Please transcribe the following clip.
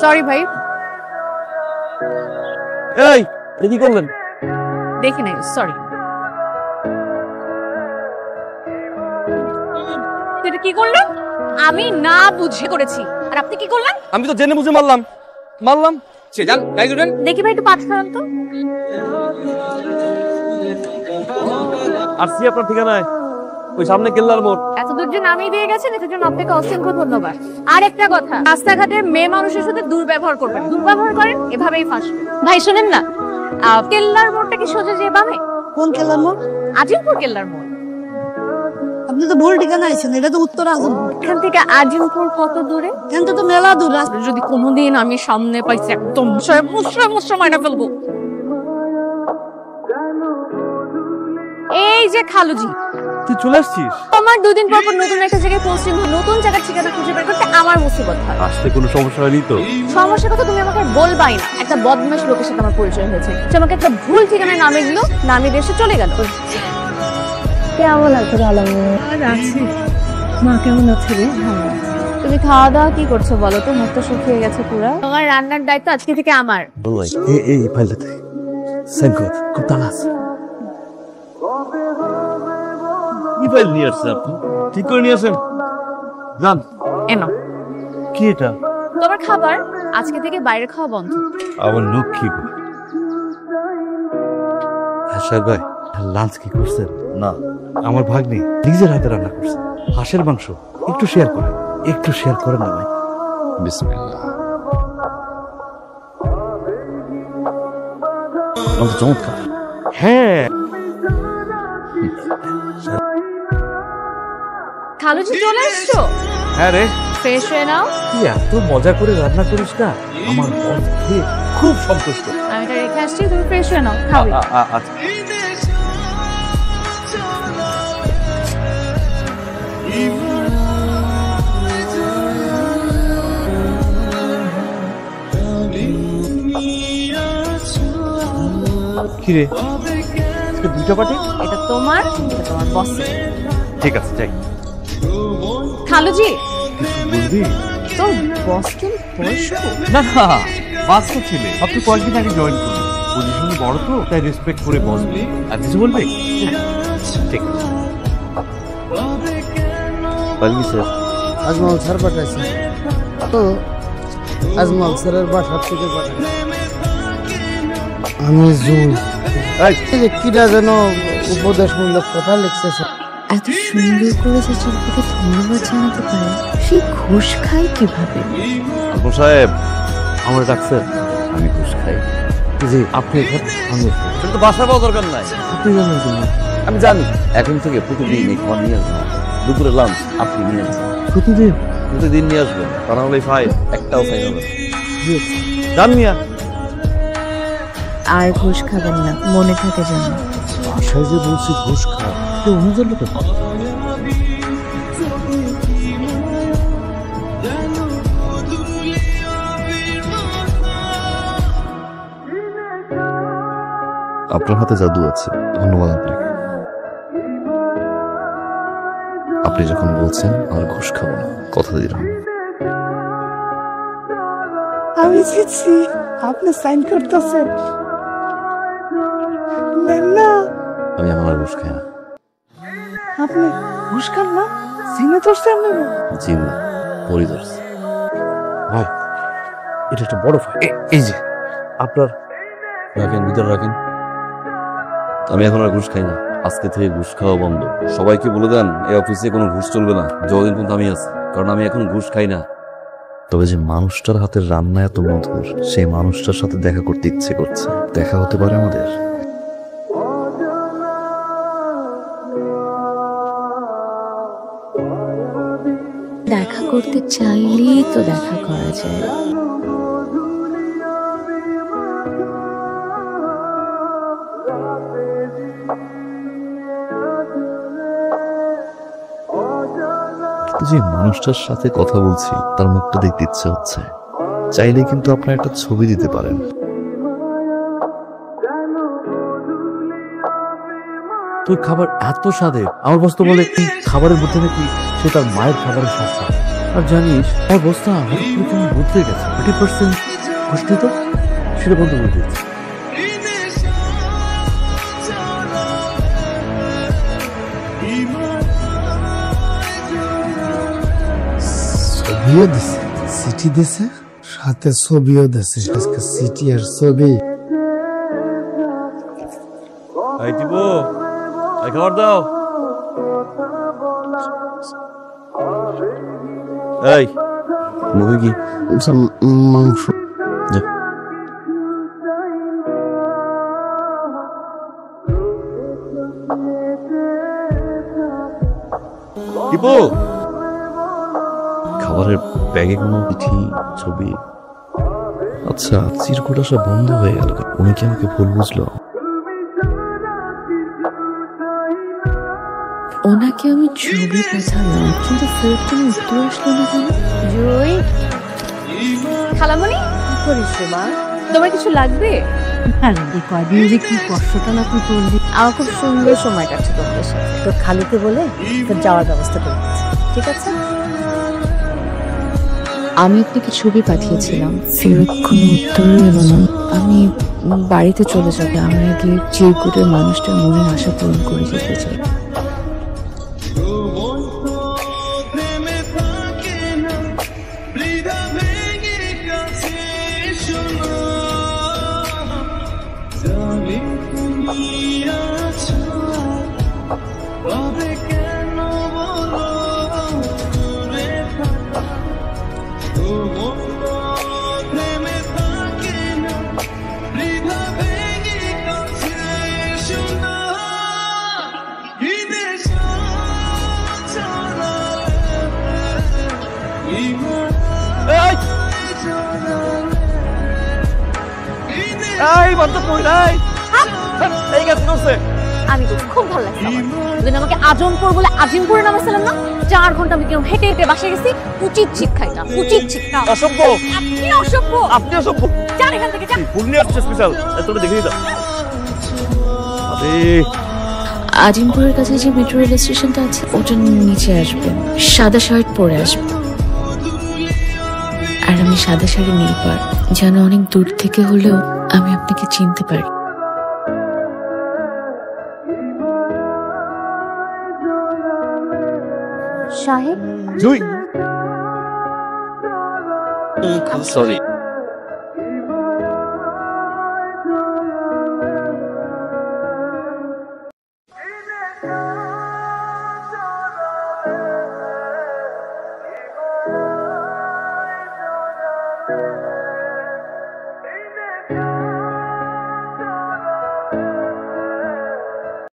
Sorry ভাই। এই কি করলেন? দেখি নাই, সরি। এটা কি করলেন? আমি না বুঝে করেছি, আর আপনি কি করলেন? আমি তো জেনে বুঝে মারলাম। সে যান, গাড়ি তুলেন। দেখি ভাই, একটু পাঠ করেন তো। আসছি আপনার ঠিকানায়, ওই সামনে কেল্লার মোড়। এত দূর যে নামিয়ে দিয়ে গেছেন, এটার জন্য আপনাকে অসংখ্য ধন্যবাদ। আর একটা কথা, রাস্তাঘাটে মেয়ে মানুষের সাথে দুর্ব্যবহার করবেন। দুর্ব্যবহার করেন, এভাবেই ফাঁসবেন। ভাই শোনেন না, কেল্লার মোড়টা কি সোজা যেয়ে বামে? কোন কেল্লার মোড়? আজিমপুর কেল্লার মোড়। আপনি তো ভুল ঠিকানা আইছেন, এটা তো উত্তর আজিমপুর। এখান থেকে আজিমপুর কত দূরে? এখান থেকে তো মেলা দূর। যদি কোনোদিন আমি সামনে পাইছি, একদম মুসরা মাইনা ফেলবো। এই যে খালুজি, তুই চলে আসছিস? আমার 2 দিন পর পর নতুন একটা জায়গায় পোস্টিং হয়, নতুন জায়গার ঠিকানা খুঁজে বের করতে আমার মুসিবত হয়। আসতে কোনো সমস্যা হয়নি তো? সমস্যার কথা তুমি আমাকে বলবাই না। একটা বদমাশ লোকের সাথে আমার পরিচয় হয়েছে, সে আমাকে একটা ভুল ঠিকানায় নামে দিল, নামিয়ে দেশে চলে গেল। কেমন আছে? ভালো আছি। মা কেমন আছে রে? তুমি খাওয়া দাওয়া কি করছো বলো তো? মুখটা শুকিয়ে গেছে পুরো। তোমার রান্নার দায়িত্ব আজকে থেকে আমার। এই ফাইলটাতে সাইন কর, খুব তাড়া আছে। কি ফাইল নিয়ে আসছেন আপনি? ঠিক করে নিয়ে আসেন। যান। এনো। কি এটা? তোমার খাবার, আজকে থেকে বাইরে খাওয়া বন্ধ। আমার লক্ষ্মী। হাসার ভাই, লাঞ্চ কি করছেন? না, আমার ভাগ্নি নিজের হাতে রান্না করছে হাঁসের মাংস। একটু শেয়ার করেন না ভাই। বিসমিল্লাহ। চমৎকার। হ্যাঁ, খালুজি চলে এসছো? হ্যাঁ রে। ফ্রেশ হয়ে নাও। তুই এত মজা করে রান্না করিস না, আমার মন খেয়ে খুব সন্তুষ্ট। আমি এটা রেখে আসছি, তুমি ফ্রেশ হয়ে নাও, খাবে। আচ্ছা। কিরে, দুইটা পার্টি? এটা তোমার, এটা তোমার বসের। ঠিক আছে, যাই। খালুজি, বুঝলি তোর বস কি বয়স্ক? না, বাস্তব ছেলে। আপনি কয়েকদিন আগে জয়েন করুন, পজিশন বড় তো, তাই রেসপেক্ট করে বসবে। আর কিছু বলবে? ঠিক আছে। স্যার, আজমল স্যার পাঠাইছে তো, আজমল স্যারের বাসা থেকে পাঠাইছে। আমি জুল কিরা যেন উপদেশমূলক কথা লিখছে। এত সুন্দর করে যে শিল্পীকে ধন্যবাদ জানাতে পারে, সেই ঘুষ খায় কিভাবে? আপু সাহেব, আমার ডাকছেন? আমি ঘুষ খাই। জি, আপনি এখানে? আমি তো বাসা পাওয়া দরকার নাই। আপনি জানেন কি? আমি জানি। এখন থেকে প্রতিদিন এই খাবার নিয়ে আসবেন, দুপুরে লাঞ্চ আপনি নিয়ে আসবেন। প্রতিদিন নিয়ে আসবেন, তা না হলে ফাইন একটাও ফাইন হবে। জান মিয়া। আর ঘুষ খাবেন না, মনে থাকে যেন। বাসায় যে বলছি ঘুষ খা, অনুযায়ী লোকে আপনার হাতে জাদু আছে। ধন্যবাদ আপনাকে। আপনি যখন বলছেন আর ঘুষ খাবো না, কথা দিলাম। আমি জিতছি, আপনি সাইন করতেছেন না? আমি আমার ঘুষ খাই না। আপনি ঘুষ খান না? সিনে ধরছে আপনি? জি না, পরি ধরছে। ভাই, এটা একটা বড় ফাইল। এই যে আপনার, রাখেন, ভিতরে রাখেন। আমি এখন আর ঘুষ খাই না, আজকে থেকে ঘুষ খাওয়া বন্ধ। সবাইকে বলে দেন এই অফিসে কোনো ঘুষ চলবে না যতদিন পর্যন্ত আমি আছি, কারণ আমি এখন ঘুষ খাই না। তবে যে মানুষটার হাতের রান্না এত মধুর, সেই মানুষটার সাথে দেখা করতে ইচ্ছে করছে। দেখা হতে পারে আমাদের? দেখা করতে চাইলেই তো দেখা করা যায়। যে মানুষটার সাথে কথা বলছি তার মুখটা দেখতে ইচ্ছে হচ্ছে। চাইলে কিন্তু আপনার একটা ছবি দিতে পারেন। তুই খাবার এত স্বাদে, আমার বস্তু বলে কি খাবারের মধ্যে নাকি সে তার মায়ের খাবারের স্বাদ পায়। আর জানিস অবস্থা কেমন বদলে গেছে, 30% ঘুষ দিত সেটা বন্ধ করে দিয়েছে। ছবিও দিছে, চিঠি দিছে, সাথে ছবিও দিছে। আজকে চিঠি আর ছবি। এই দিব, এই খাবার দাও। এই মুখে কি মাংস। যা। টিপু, খাবারের ব্যাগে কোনো চিঠি ছবি? আচ্ছা, চিরকুট আসা বন্ধ হয়ে গেল, উনি কি আমাকে ভুল বুঝলো? ওনাকে আমি ছবি পাঠালাম, কিন্তু ফেরত কোনো উত্তর আসলো না কেন? জুই, খালামণি কি করিস রে মা? তোমার কিছু লাগবে? কয়দিন যে কি কষ্টটা না তুই করলি। আমার খুব সুন্দর সময় কাটছে তোমাদের সাথে। তোর খালুকে বলে তোর যাওয়ার ব্যবস্থা করে দিচ্ছি, ঠিক আছে? আমি আপনাকে ছবি পাঠিয়েছিলাম, ফেরত কোনো উত্তরই এলো না। আমি বাড়িতে চলে যাবে, আমি আগে চিরকুটের মানুষটার মনের আশা পূরণ করে যেতে চাই। আমি তো খুব ভালো লাগছে আমার। ওদিন আমাকে আজমপুর বলে আজিমপুরে নামাইছিলাম না, 4 ঘন্টা আমি কেউ হেঁটে হেঁটে বাসায় গেছি। উচিত শিক্ষা এটা, উচিত শিক্ষা। অসভ্য, আপনি অসভ্য, আপনি অসভ্য। যান এখান থেকে, যান। পূর্ণি আসছে স্পেশাল, তোমরা দেখে নিতাম। আরে আজিমপুরের কাছে যে মেট্রো রেল স্টেশনটা আছে ওটার নিচে আসবেন, সাদা শার্ট পরে আসবেন। আর আমি সাদা শাড়ি নীল পাড়, যেন অনেক দূর থেকে হলেও আমি আপনাকে চিনতে পারি। সাহেব, জুই, সরি।